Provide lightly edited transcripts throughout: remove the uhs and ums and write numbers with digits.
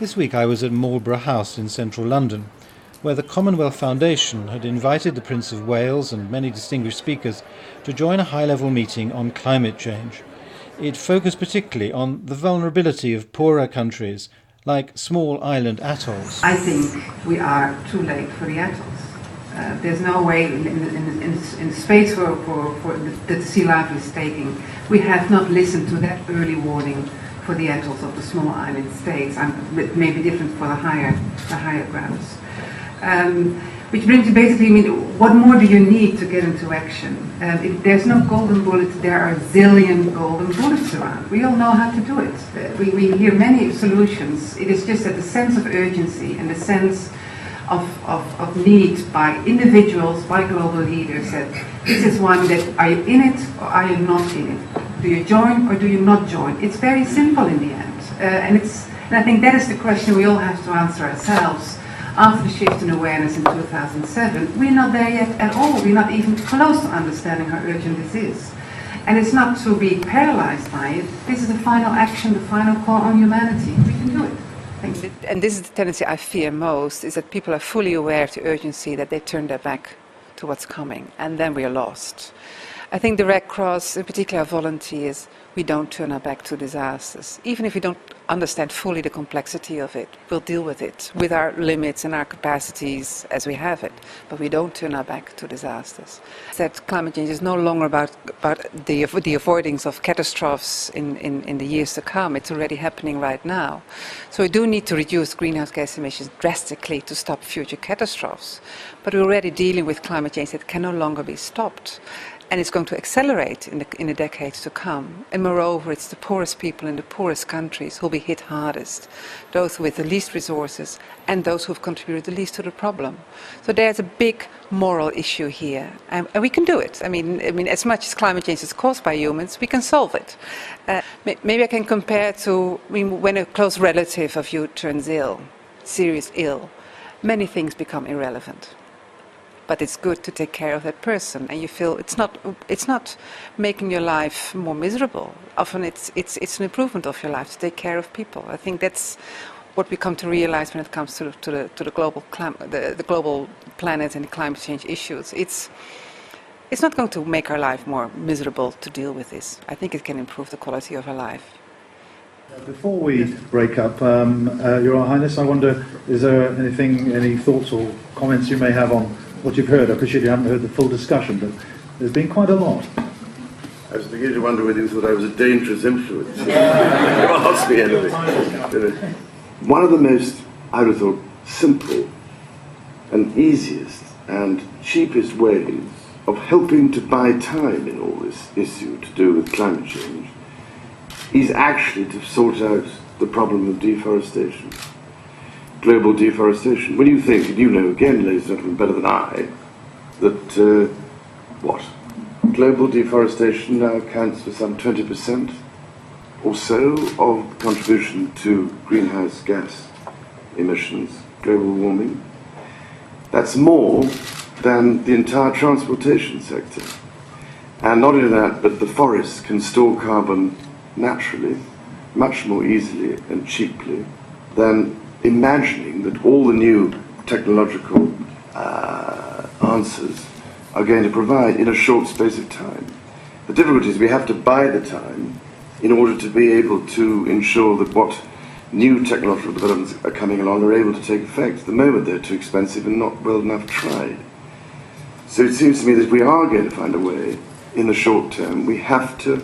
This week I was at Marlborough House in central London, where the Commonwealth Foundation had invited the Prince of Wales and many distinguished speakers to join a high-level meeting on climate change. It focused particularly on the vulnerability of poorer countries, like small island atolls. I think we are too late for the atolls. There's no way in space for the sea level is taking. We have not listened to that early warning for the atolls of the small island states, and it may be different for the higher grounds. Which brings you basically, what more do you need to get into action? If there's no golden bullet, there are a zillion golden bullets around. We all know how to do it. We hear many solutions. It is just that the sense of urgency and the sense of need by individuals, by global leaders, that this is one that, are you in it or are you not in it? Do you join or do you not join? It's very simple in the end. And I think that is the question we all have to answer ourselves. After the shift in awareness in 2007, we're not there yet at all. We're not even close to understanding how urgent this is. And it's not to be paralyzed by it. This is the final action, the final call on humanity. We can do it. Thank you. And this is the tendency I fear most, is that people are fully aware of the urgency, that they turn their back to what's coming, and then we are lost. I think the Red Cross, in particular our volunteers, we don't turn our back to disasters. Even if we don't understand fully the complexity of it, we'll deal with it, with our limits and our capacities as we have it. But we don't turn our back to disasters. That climate change is no longer about the avoidance of catastrophes in the years to come. It's already happening right now. So we do need to reduce greenhouse gas emissions drastically to stop future catastrophes. But we're already dealing with climate change that can no longer be stopped. And it's going to accelerate in the decades to come. And moreover, it's the poorest people in the poorest countries who will be hit hardest, those with the least resources and those who have contributed the least to the problem. So there's a big moral issue here, and we can do it. I mean, as much as climate change is caused by humans, we can solve it. Maybe I can compare to when a close relative of you turns ill, serious ill, many things become irrelevant. But it's good to take care of that person, and you feel it's not making your life more miserable. Often it's an improvement of your life to take care of people. I think that's what we come to realize when it comes to the global planet and climate change issues. It's not going to make our life more miserable to deal with this. I think it can improve the quality of our life. Before we break up, Your Highness, I wonder, is there any thoughts or comments you may have on what you've heard? I appreciate you haven't heard the full discussion, but there's been quite a lot. I was beginning to wonder whether you thought I was a dangerous influence. You asked me anything. One of the most, I would have thought, simple and easiest and cheapest ways of helping to buy time in all this issue to do with climate change is actually to sort out the problem of deforestation. Global deforestation. When you think, and you know again, ladies and gentlemen, better than I, that global deforestation now accounts for some 20% or so of contribution to greenhouse gas emissions, global warming. That's more than the entire transportation sector. And not only that, but the forests can store carbon naturally, much more easily and cheaply than imagining that all the new technological answers are going to provide in a short space of time. The difficulty is we have to buy the time in order to be able to ensure that what new technological developments are coming along are able to take effect. At the moment they're too expensive and not well enough tried. So it seems to me that if we are going to find a way in the short term, we have to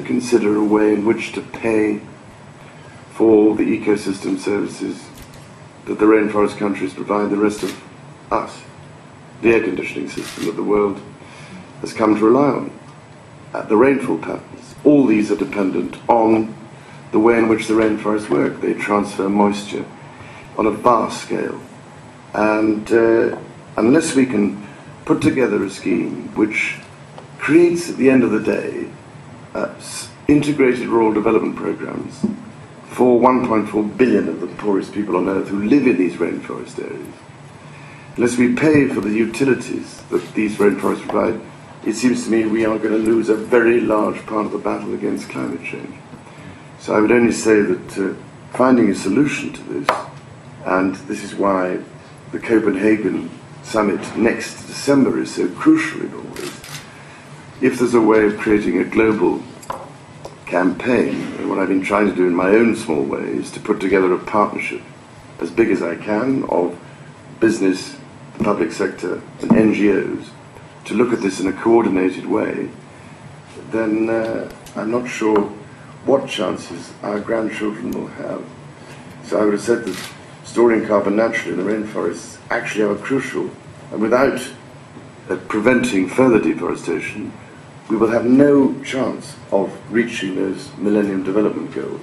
consider a way in which to pay for the ecosystem services that the rainforest countries provide the rest of us, the air conditioning system that the world has come to rely on, the rainfall patterns. All these are dependent on the way in which the rainforests work. They transfer moisture on a vast scale. And unless we can put together a scheme which creates, at the end of the day, integrated rural development programs for 1.4 billion of the poorest people on earth who live in these rainforest areas, unless we pay for the utilities that these rainforests provide, it seems to me we are going to lose a very large part of the battle against climate change. So I would only say that finding a solution to this, and this is why the Copenhagen summit next December is so crucial in all this, if there's a way of creating a global campaign, and what I've been trying to do in my own small way is to put together a partnership as big as I can of business, the public sector and NGOs to look at this in a coordinated way, then I'm not sure what chances our grandchildren will have. So I would have said that storing carbon naturally in the rainforests actually are crucial, and without preventing further deforestation, we will have no chance of reaching those Millennium Development Goals.